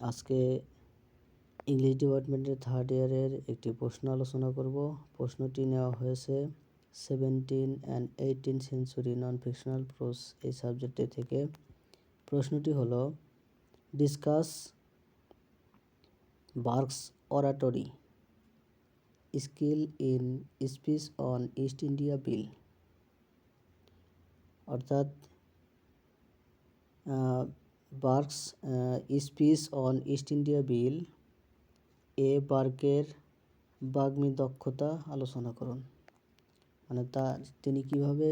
আজকে ইংলিশ ডিপার্টমেন্টের থার্ড ইয়ারের একটি প্রশ্ন আলোচনা করব। প্রশ্নটি নেওয়া হয়েছে 17 and 18 century non fictional prose এই সাবজেক্টে থেকে। প্রশ্নটি হলো, discuss Burke's oratory skill in speech on East India Bill. অর্থাৎ Burke's speech on East India Bill বার্কের বাগ্মী দক্ষতা আলোচনা করুন। মানে তিনি কিভাবে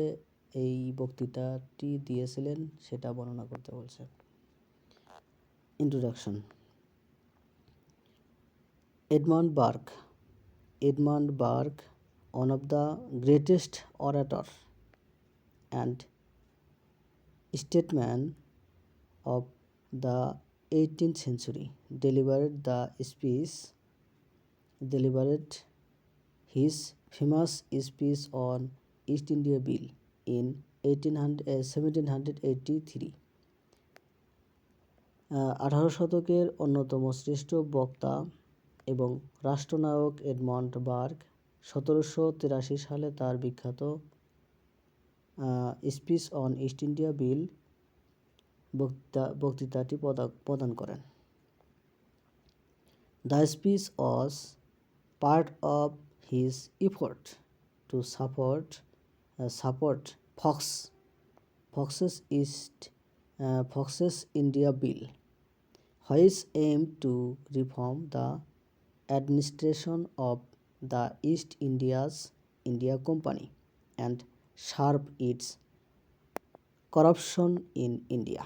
এই বক্তৃতাটি দিয়েছিলেন সেটা বর্ণনা করতে বলছে। Introduction. Edmund Burke, one of the greatest orator and statesman of the 18th century, delivered his famous speech on East India Bill in 1783. 18 শতকের অন্যতম শ্রেষ্ঠ বক্তা এবং রাষ্ট্রনায়ক এডমন্ড বার্ক 1783 সালে তার বিখ্যাত স্পিচ অন ইস্ট ইন্ডিয়া বিল বক্তৃতাটি প্রদান করেন। The speech was part of his effort to support Fox's India Bill, which aimed to reform the administration of the East India Company and curb its corruption in India.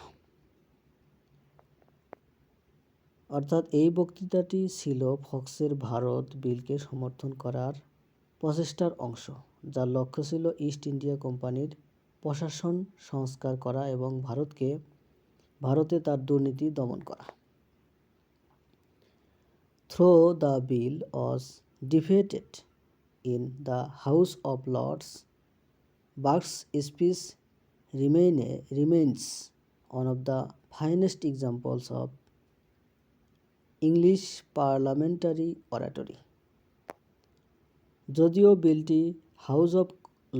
অর্থাৎ এই বক্তৃতাটি ছিল ফক্সের ভারত বিলকে সমর্থন করার প্রচেষ্টার অংশ, যার লক্ষ্য ছিল ইস্ট ইন্ডিয়া কোম্পানির প্রশাসন সংস্কার করা এবং ভারতে তার দুর্নীতি দমন করা। Though the bill was defeated in the House of Lords, Burke's speech remains one of the finest examples of English parliamentary oratory. যদিও বিলটি হাউস অব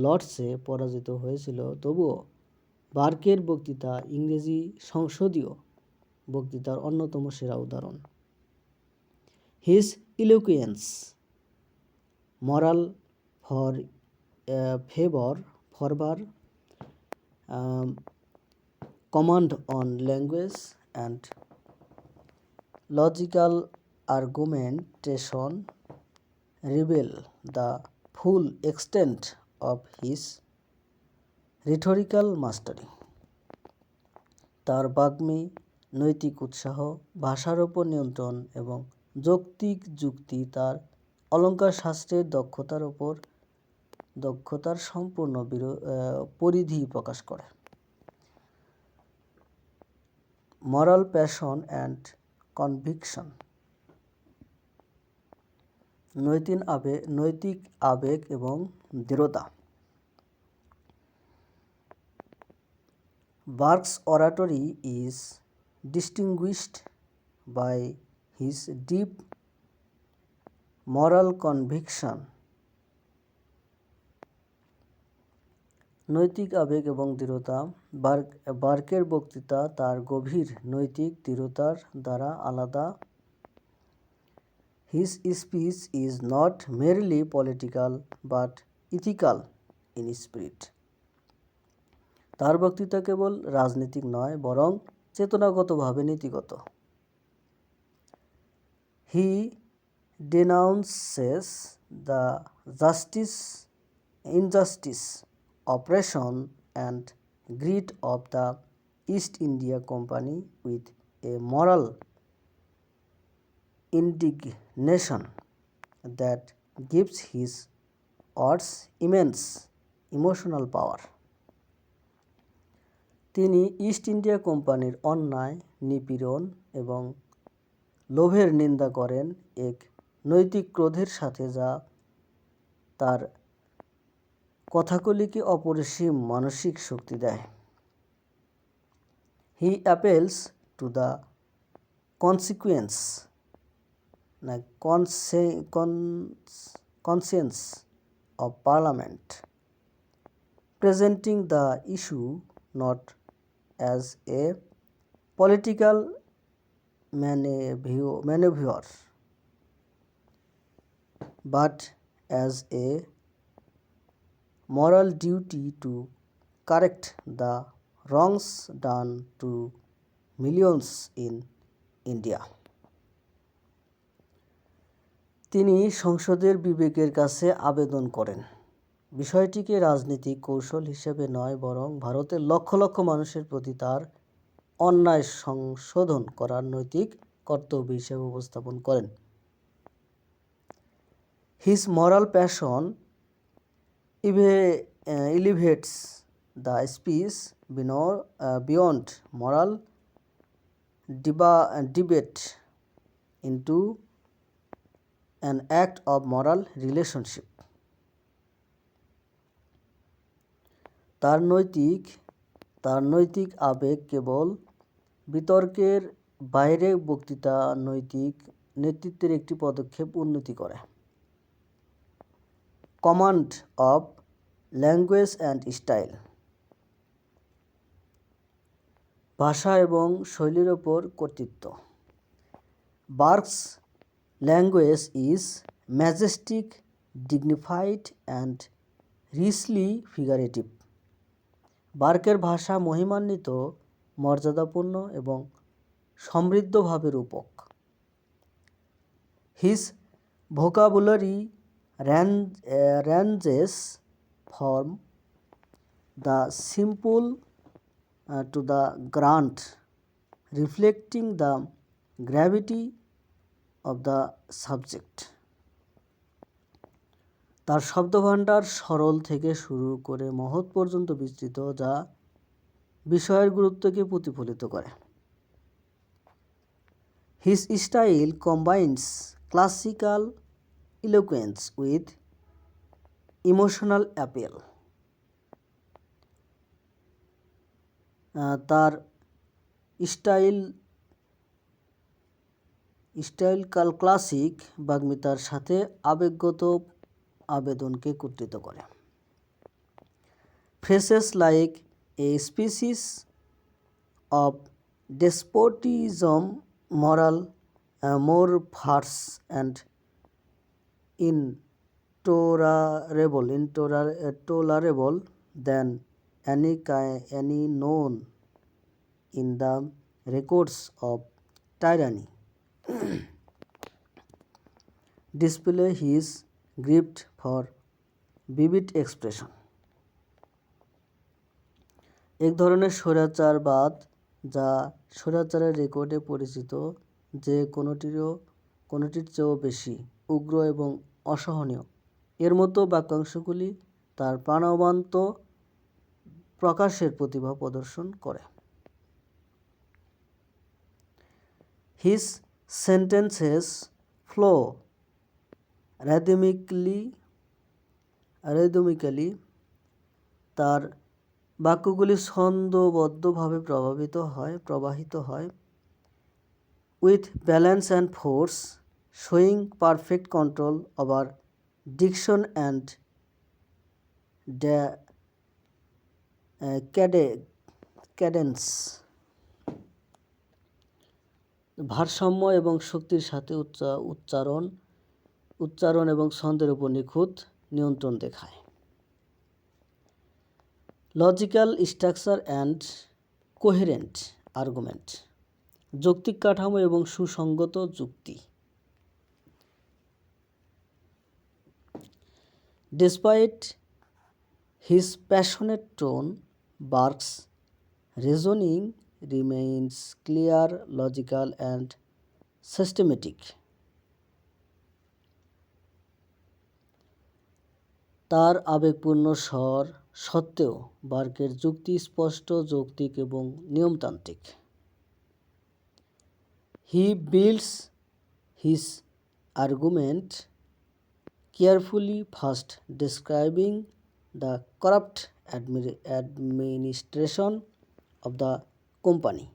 লর্ডসে পরাজিত হয়েছিল, তবুও বার্কের বক্তৃতা ইংরেজি সংসদীয় বক্তৃতার অন্যতম সেরা উদাহরণ। His eloquence, moral fervour command on language and logical argumentation reveal the full extent of his rhetorical mastery. তার বাগ্মী নৈতিক উৎসাহ, ভাষার উপর নিয়ন্ত্রণ এবং যৌক্তিক যুক্তি তার অলঙ্কার শাস্ত্রের দক্ষতার সম্পূর্ণ পরিধি প্রকাশ করে। moral passion and conviction, নৈতিক আবেগ এবং দৃঢ়তা। Burke's oratory is distinguished by his deep moral conviction. নৈতিক আবেগ এবং দৃঢ়তা। বার্কের বক্তৃতা তার গভীর নৈতিক দৃঢ়তার দ্বারা আলাদা। His speech is not merely political but ethical in spirit. তার বক্তৃতা কেবল রাজনৈতিক নয়, বরং চেতনাগতভাবে নীতিগত। He denounces the injustice, oppression and greed of the East India Company with a moral indignation that gives his words immense emotional power. তিনি east India কোম্পানির অন্যায়, নিপীড়ন এবং লোভের নিন্দা করেন এক নৈতিক ক্রোধের সাথে, যা তার কথাগুলিকে অপরিসীম মানসিক শক্তি দেয়। He appeals to the consequence na conscience of Parliament, presenting the issue not as a political maneuver but as a moral duty to correct the wrongs done to millions in India. তিনি সংসদের বিবেকের কাছে আবেদন করেন, বিষয়টিকে রাজনৈতিক কৌশল হিসেবে নয় বরং ভারতের লক্ষ লক্ষ মানুষের প্রতি তার অন্যায় সংশোধন করার নৈতিক কর্তব্য হিসেবে উপস্থাপন করেন। His moral passion elevates the speech beyond moral debate into an act of moral relationship. তার নৈতিক আবেগ কেবল বিতর্কের বাইরে বক্তৃতা নৈতিক নেতৃত্বের একটি পদক্ষেপ উন্নতি করে। Command of language and style, ভাষা এবং শৈলীর ওপর কর্তৃত্ব। Burke's language is majestic, dignified and richly figurative. বার্কের ভাষা মহিমান্বিত, মর্যাদাপূর্ণ এবং সমৃদ্ধভাবে রূপক। His vocabulary ranges from the simple to the grand, reflecting the gravity of the subject. তার শব্দভাণ্ডার সরল থেকে শুরু করে মহৎ পর্যন্ত বিস্তৃত, যা বিষয়ের গুরুত্বকে প্রতিফলিত করে। His style combines classical eloquence with emotional appeal. তার স্টাইল ক্লাসিক বাগ্মিতার সাথে আবেগগত আবেদনকে কর্তৃত্ব করে। Phrases like a species of despotism, more farce and intolerable than any known in the records of tyranny display his gift for vivid expression. এক ধরনের স্বৈরাচারবাদ যা স্বৈরাচারের রেকর্ডে পরিচিত, যে কোনোটির চেয়েও বেশি উগ্র এবং অসহনীয়, এর মতো বাক্যাংশগুলি তার প্রাণবন্ত প্রকাশের প্রতিভা প্রদর্শন করে। His sentences flow rhythmically, তার বাক্যগুলি ছন্দোবদ্ধভাবে প্রবাহিত হয় with balance and force, showing perfect control over diction and cadence. ভারসাম্য এবং শক্তির সাথে উচ্চারণ এবং ছন্দের উপর নিখুঁত নিয়ন্ত্রণ দেখায়। Logical structure and coherent argument, যৌক্তিক কাঠামো এবং সুসংগত যুক্তি। Despite his passionate tone, Burke's reasoning remains clear, logical and systematic. তার আবেগপূর্ণ স্বর সত্ত্বেও বার্কের যুক্তি স্পষ্ট, যৌক্তিক এবং নিয়মতান্ত্রিক। He builds his argument carefully, first describing the corrupt administration of the company,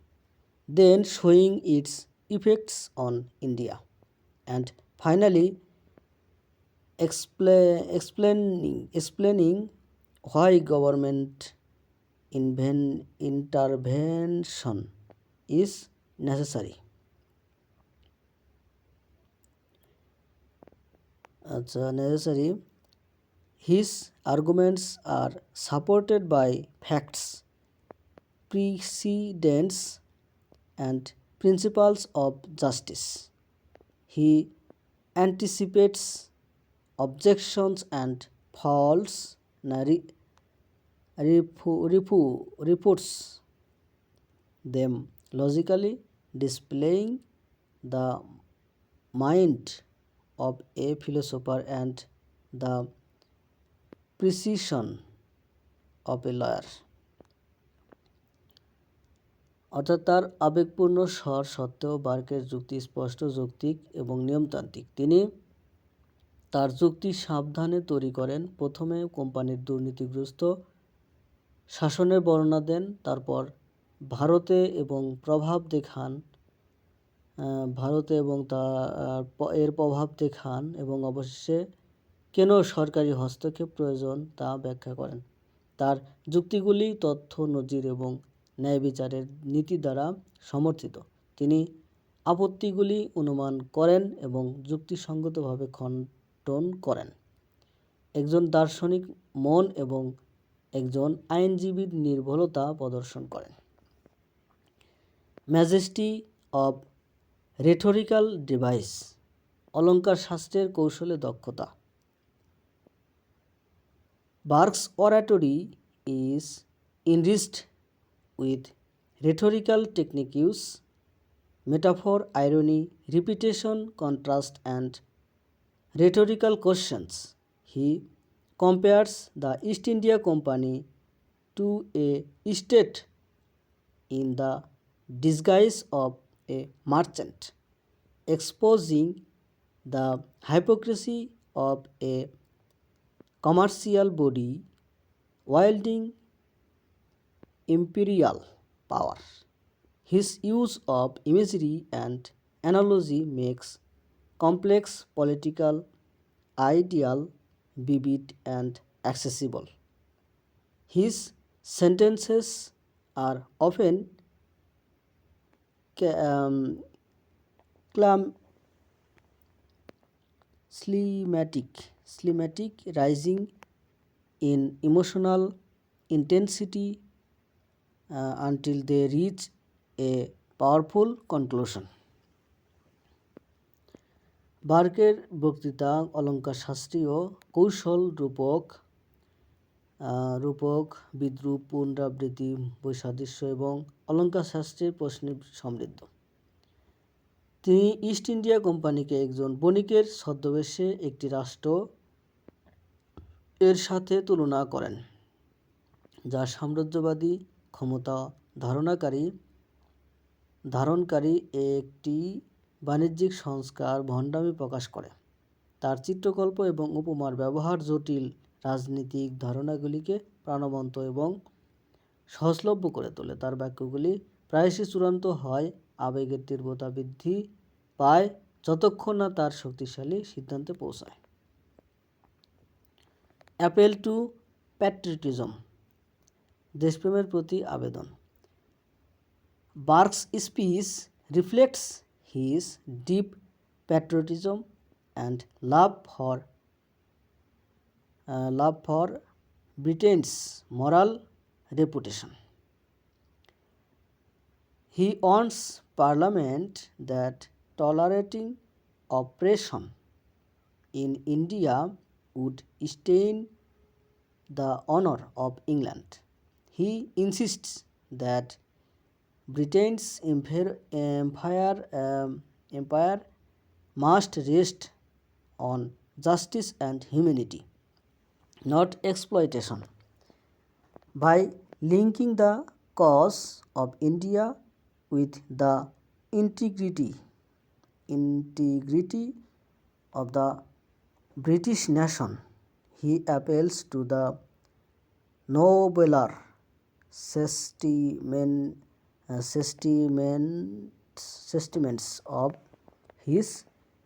then showing its effects on India, and finally explaining why government intervention is necessary. His arguments are supported by facts, precedents, and principles of justice. He anticipates objections and false reports them logically, displaying the mind of a philosopher and the precision of a lawyer. অর্থাৎ তার আবেগপূর্ণ স্বর সত্ত্বেও বার্কের যুক্তি স্পষ্ট, যৌক্তিক এবং নিয়মতান্ত্রিক। তিনি তার যুক্তি সাবধানে তৈরি করেন। প্রথমে কোম্পানির দুর্নীতিগ্রস্ত শাসনের বর্ণনা দেন, তারপর ভারতে এবং এর প্রভাব দেখান এবং অবশেষে কেন সরকারি হস্তক্ষেপ প্রয়োজন তা ব্যাখ্যা করেন। তার যুক্তিগুলি তথ্য, নজির এবং ন্যায় বিচারের নীতি দ্বারা সমর্থিত। তিনি আপত্তিগুলি অনুমান করেন এবং যুক্তিসঙ্গতভাবে খণ্ডন করেন। একজন দার্শনিক মন এবং একজন আইনজীবীর নির্ভুলতা প্রদর্শন করেন। ম্যাজেস্টি অব রেটোরিক্যাল ডিভাইস, অলঙ্কার শাস্ত্রের কৌশলে দক্ষতা। Burke's oratory is enriched with rhetorical techniques, metaphor, irony, repetition, contrast, and rhetorical questions. He compares the East India Company to a state in the disguise of a merchant, exposing the hypocrisy of a commercial body wielding imperial power. His use of imagery and analogy makes complex political ideal vivid and accessible. His sentences are often slematic, rising in emotional intensity until they reach a powerful conclusion. বার্কের বক্তৃতা অলঙ্কার শাস্ত্রীয় কৌশল, রূপক, বিদ্রূপ, পুনরাবৃত্তি, বৈসাদৃশ্য এবং অলঙ্কার শাস্ত্রের প্রশ্নে সমৃদ্ধ। তিনি ইস্ট ইন্ডিয়া কোম্পানিকে একজন বণিকের ছদ্মবেশে একটি রাষ্ট্র এর সাথে তুলনা করেন, যা সাম্রাজ্যবাদী ক্ষমতা ধারণকারী একটি বাণিজ্যিক সংস্কার ভণ্ডামি প্রকাশ করে। তার চিত্রকল্প এবং উপমার ব্যবহার জটিল রাজনীতিক ধারণাগুলিকে প্রাণবন্ত এবং সহজলভ্য করে তোলে। তার বাক্যগুলি প্রায়শই চূড়ান্ত হয়, আবেগের তীব্রতা বৃদ্ধি পায় যতক্ষণ না তার শক্তিশালী সিদ্ধান্তে পৌঁছায়। অ্যাপেল টু প্যাট্রিয়টিজম, দেশপ্রেমের প্রতি আবেদন। Burke's speech reflects his deep patriotism and love for Britain's moral reputation. He warns Parliament that tolerating oppression in India would stain the honor of England. He insists that Britain's empire must rest on justice and humanity, not exploitation. By linking the cause of India with the integrity of the British nation, he appeals to the nobler sentiment sentiments of his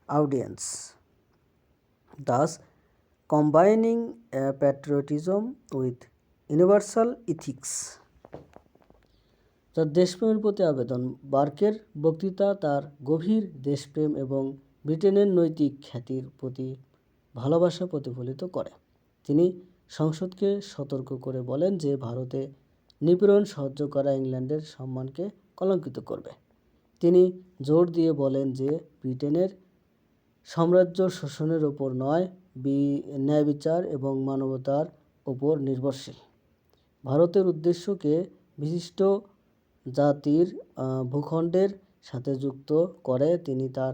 audience, thus combining patriotism with universal ethics. তার দেশপ্রেমের প্রতি আবেদন। বার্কের বক্তৃতা তার গভীর দেশপ্রেম এবং ব্রিটেনের নৈতিক খ্যাতির প্রতি ভালোবাসা প্রতিফলিত করে। তিনি সংসদকে সতর্ক করে বলেন যে ভারতে নিপীড়ন সহ্য করা ইংল্যান্ডের সম্মানকে কলঙ্কিত করবে। তিনি জোর দিয়ে বলেন যে ব্রিটেনের সাম্রাজ্য শোষণের ওপর নয়, ন্যায়বিচার এবং মানবতার ওপর নির্ভরশীল। ভারতের উদ্দেশ্যকে বিশিষ্ট জাতির ভূখণ্ডের সাথে যুক্ত করে তিনি তার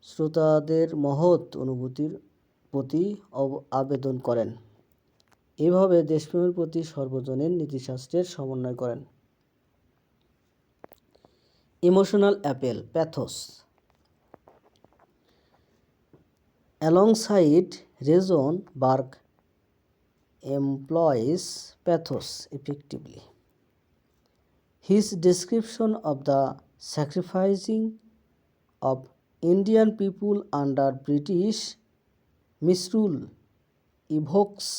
শ্রোতাদের মহৎ অনুভূতির প্রতি আবেদন করেন। এভাবে দেশপ্রেমের প্রতি সর্বজনীন নীতিশাস্ত্রের সমন্বয় করেন। Emotional Apple, pathos. Alongside reason, Burke employs pathos effectively. His description of the sacrificing of Indian people under British misrule evokes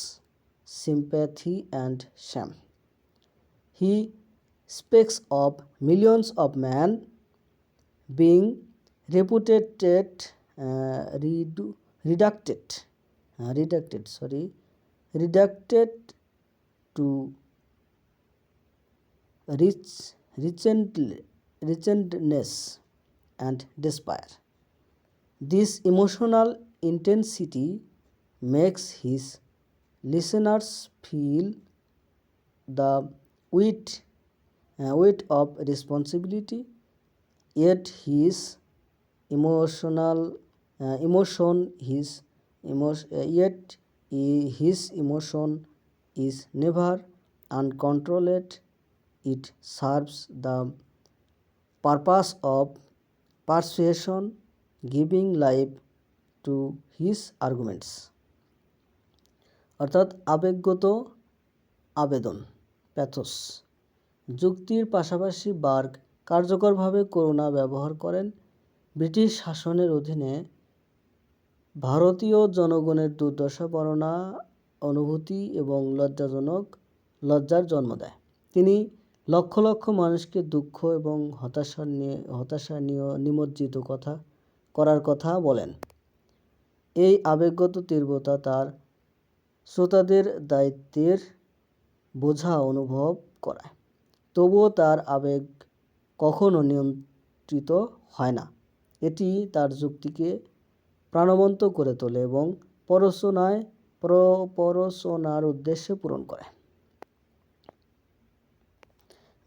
sympathy and shame. He speaks of millions of men being reducted to wretchedness and despair. This emotional intensity makes his listeners feel the weight of responsibility, yet his emotion is never uncontrolled. It serves the purpose of persuasion, giving life to his arguments. অর্থাৎ আবেগগত আবেদন, pathos. যুক্তির পাশাপাশি bark কার্যকরভাবে করুণা ব্যবহার করেন। British শাসনের অধীনে ভারতীয় জনগণের দুর্দশা বর্ণনা, অনুভূতি এবং লজ্জার জন্ম দেয়। তিনি লক্ষ লক্ষ মানুষকে দুঃখ এবং হতাশা নিমজ্জিত করার কথা বলেন। এই আবেগগত তীব্রতা তার শ্রোতাদের দায়িত্বের বোঝা অনুভব করায়। তবুও তার আবেগ কখনো নিয়ন্ত্রিত হয় না। এটি তার যুক্তিকে প্রাণবন্ত করে তোলে এবং প্ররোচনার উদ্দেশ্য পূরণ করে।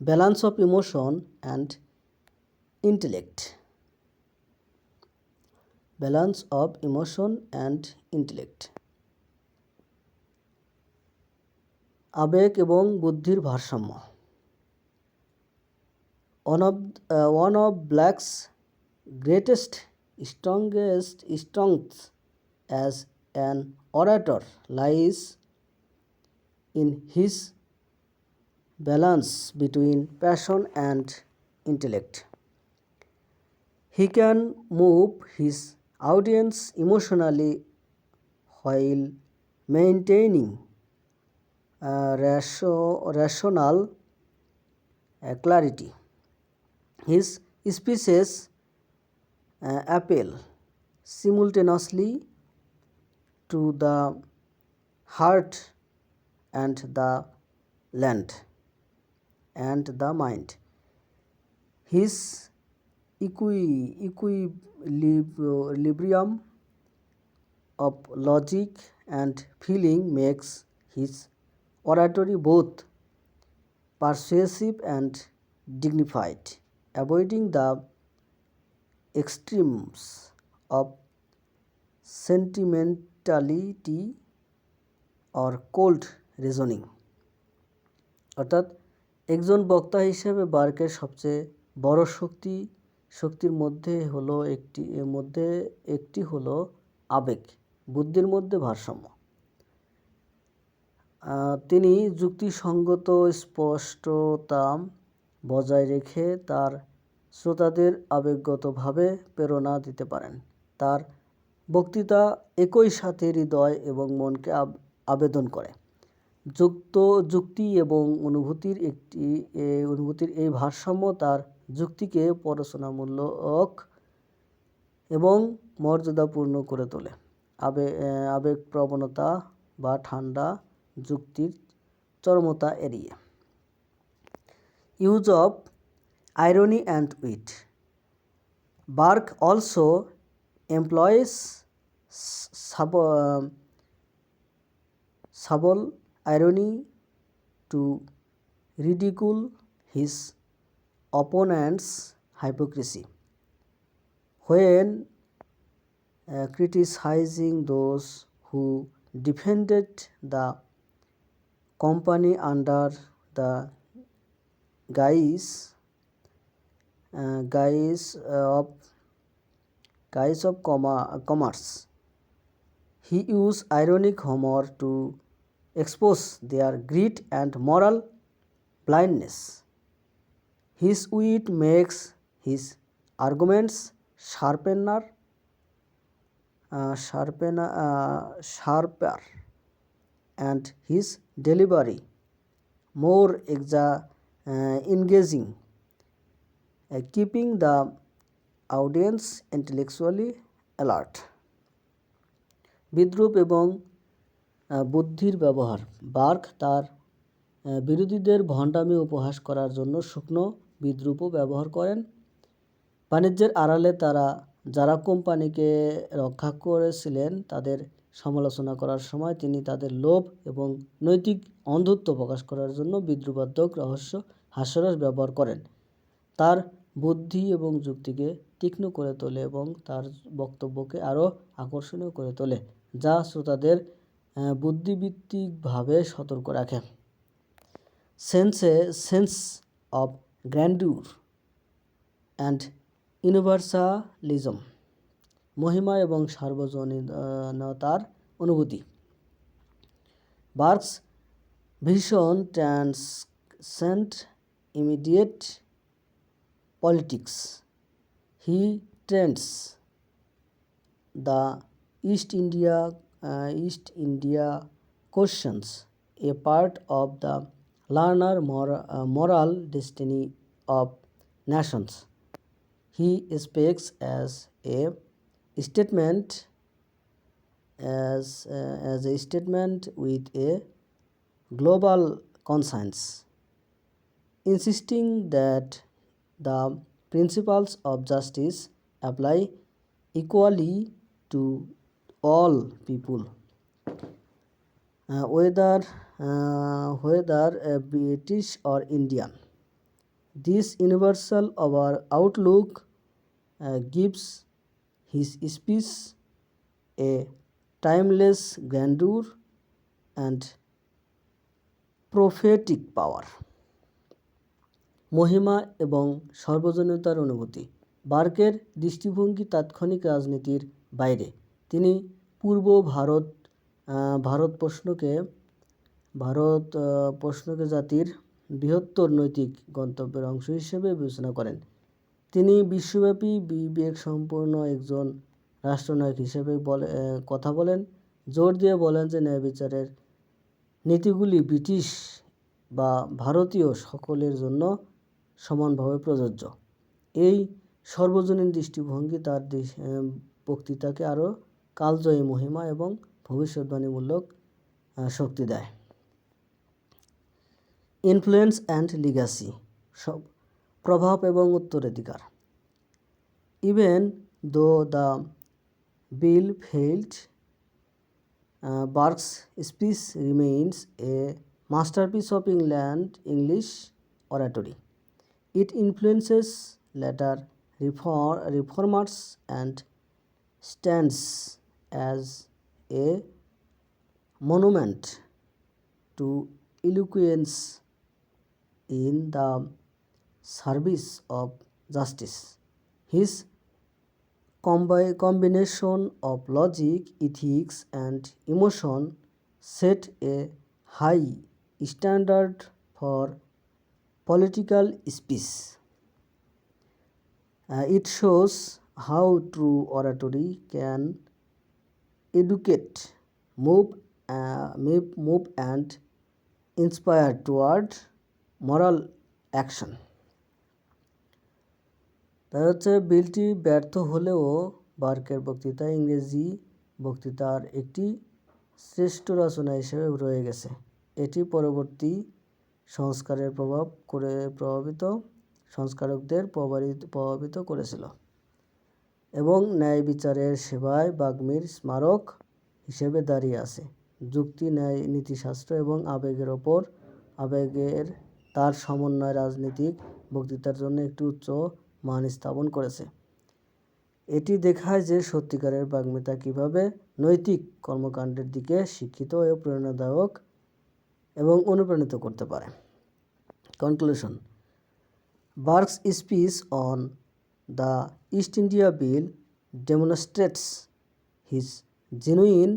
Balance of emotion and intellect. Balance of emotion and intellect. আবেগ এবং বুদ্ধির ভারসাম্য। One of Blake's greatest strengths as an orator lies in his balance between passion and intellect. He can move his audience emotionally while maintaining rational clarity. His speeches appeal simultaneously to the heart and the mind. His equilibrium of logic and feeling makes his oratory both persuasive and dignified, avoiding the extremes of sentimentality or cold reasoning. অর্থাৎ একজন বক্তা হিসেবে বার্কের সবচেয়ে বড় শক্তির মধ্যে একটি হলো আবেগ, বুদ্ধির মধ্যে ভারসাম্য। তিনি যুক্তিসঙ্গত স্পষ্টতা বজায় রেখে তার শ্রোতাদের আবেগগতভাবে প্রেরণা দিতে পারেন। তার বক্তৃতা একই সাথে হৃদয় এবং মনকে আবেদন করে। যুক্তি এবং অনুভূতির এই ভারসাম্য তার যুক্তিকে পড়াশোনামূলক এবং মর্যাদাপূর্ণ করে তোলে। আবেগপ্রবণতা বা ঠান্ডা যুক্তির চরমতা এড়িয়ে। Use of irony and wit. Burke also employs subtle irony to ridicule his opponent's hypocrisy. When criticizing those who defended the company under the guise of commerce, he used ironic humor to expose their greed and moral blindness. His wit makes his arguments sharper and his delivery more engaging, keeping the audience intellectually alert. বিদ্রূপ এবং বুদ্ধির ব্যবহার। Bark তার বিরোধীদের ভণ্ডামি উপহাস করার জন্য শুকনো বিদ্রূপও ব্যবহার করেন। বাণিজ্যের আড়ালে যারা কোম্পানিকে রক্ষা করেছিলেন তাদের সমালোচনা করার সময় তিনি তাদের লোভ এবং নৈতিক অন্ধত্ব প্রকাশ করার জন্য বিদ্রূপাত্মক হাস্যরস ব্যবহার করেন। তার বুদ্ধি এবং যুক্তিকে তীক্ষ্ণ করে তোলে এবং তার বক্তব্যকে আরও আকর্ষণীয় করে তোলে, যা শ্রোতাদের বুদ্ধিবৃত্তিকভাবে সতর্ক রাখে। Sense of grandeur and universalism. মহিমা এবং সার্বজনীনতার অনুভূতি। Burke's vision transcend immediate politics. He treats the East India questions, a part of the larger moral destiny of nations. He speaks as a statement with a global conscience, insisting that the principles of justice apply equally to all people, whether British or Indian. This universal outlook gives his speech a timeless grandeur and prophetic power. মহিমা এবং সার্বজনীনতার অনুভূতি। বার্কের দৃষ্টিভঙ্গি তাৎক্ষণিক রাজনীতির বাইরে। তিনি পূর্ব ভারত প্রশ্নকে জাতির বৃহত্তর নৈতিক গন্তব্যের অংশ হিসেবে বিবেচনা করেন। তিনি বিশ্বব্যাপী বিবেকসম্পন্ন একজন রাষ্ট্রনায়ক হিসেবে কথা বলেন, জোর দিয়ে বলেন যে ন্যায়বিচারের নীতিগুলি ব্রিটিশ বা ভারতীয় সকলের জন্য সমানভাবে প্রযোজ্য। এই সর্বজনীন দৃষ্টিভঙ্গি তার বক্তৃতাকে আরও কালজয়ী, মহিমা এবং ভবিষ্যদ্বাণীমূলক শক্তি দেয়। Influence and legacy. প্রভাব এবং উত্তরাধিকার। Even though the bill failed, Burke's speech remains a masterpiece of English oratory. It influences later reformers and stands as a monument to eloquence in the service of justice. His combination of logic, ethics, and emotion set a high standard for political speech. It shows how true oratory can educate, move and inspire toward moral action. তার হচ্ছে বিলটি ব্যর্থ হলেও বার্কের বক্তৃতা ইংরেজি বক্তৃতার একটি শ্রেষ্ঠ রচনা হিসেবে রয়ে গেছে। এটি পরবর্তী সংস্কারকদের প্রভাবিত করেছিল এবং ন্যায় বিচারের সেবায় বাগ্মীর স্মারক হিসেবে দাঁড়িয়ে আছে। যুক্তি, ন্যায়, নীতিশাস্ত্র এবং আবেগের তার সমন্বয় রাজনীতিক বক্তৃতার জন্য একটি উচ্চ মান স্থাপন করেছে। এটি দেখায় যে সত্যিকারের বাগ্মিতা কীভাবে নৈতিক কর্মকাণ্ডের দিকে শিক্ষিত ও প্রেরণাদায়ক এবং অনুপ্রাণিত করতে পারে। Conclusion: barks speech on the East India bill demonstrates his genuine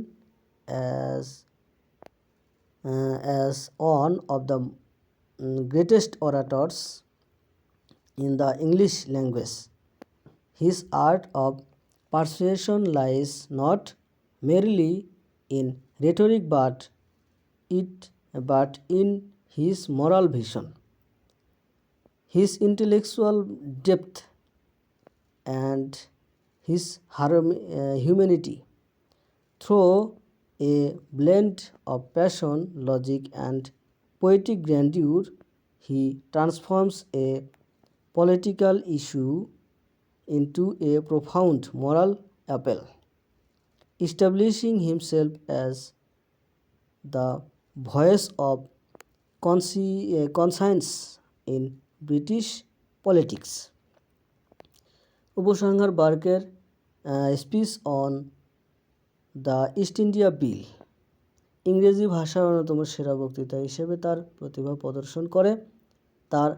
as one of the greatest orators in the English language. His art of persuasion lies not merely in rhetoric but in his moral vision, his intellectual depth, and his humanity. Through a blend of passion, logic, and poetic grandeur, he transforms a political issue into a profound moral appeal, establishing himself as the voice of conscience in British politics. উপসংহার: বার্কের speech on the East India Bill ইংরেজি ভাষার অন্যতম সেরা বক্তৃতা হিসেবে তার প্রতিভা প্রদর্শন করে। তার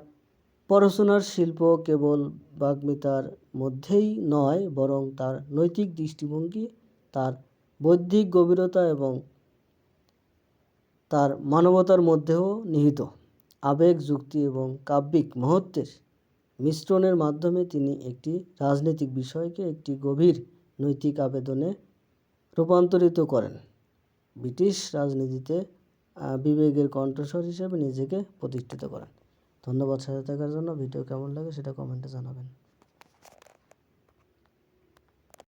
প্ররোচনার শিল্প কেবল বাগ্মিতার মধ্যেই নয়, বরং তার নৈতিক দৃষ্টিভঙ্গি, তার বৌদ্ধিক গভীরতা এবং তার মানবতার মধ্যেও নিহিত। আবেগ, যুক্তি এবং কাব্যিক মহত্ত্বের মিশ্রণের মাধ্যমে তিনি একটি রাজনৈতিক বিষয়কে একটি গভীর নৈতিক আবেদনে রূপান্তরিত করেন। ব্রিটিশ রাজনীতিতে বিবেকের কণ্ঠস্বর হিসেবে নিজেকে প্রতিষ্ঠিত করেন। ধন্যবাদ সাথে থাকার জন্য। ভিডিও কেমন লাগে সেটা কমেন্টে জানাবেন।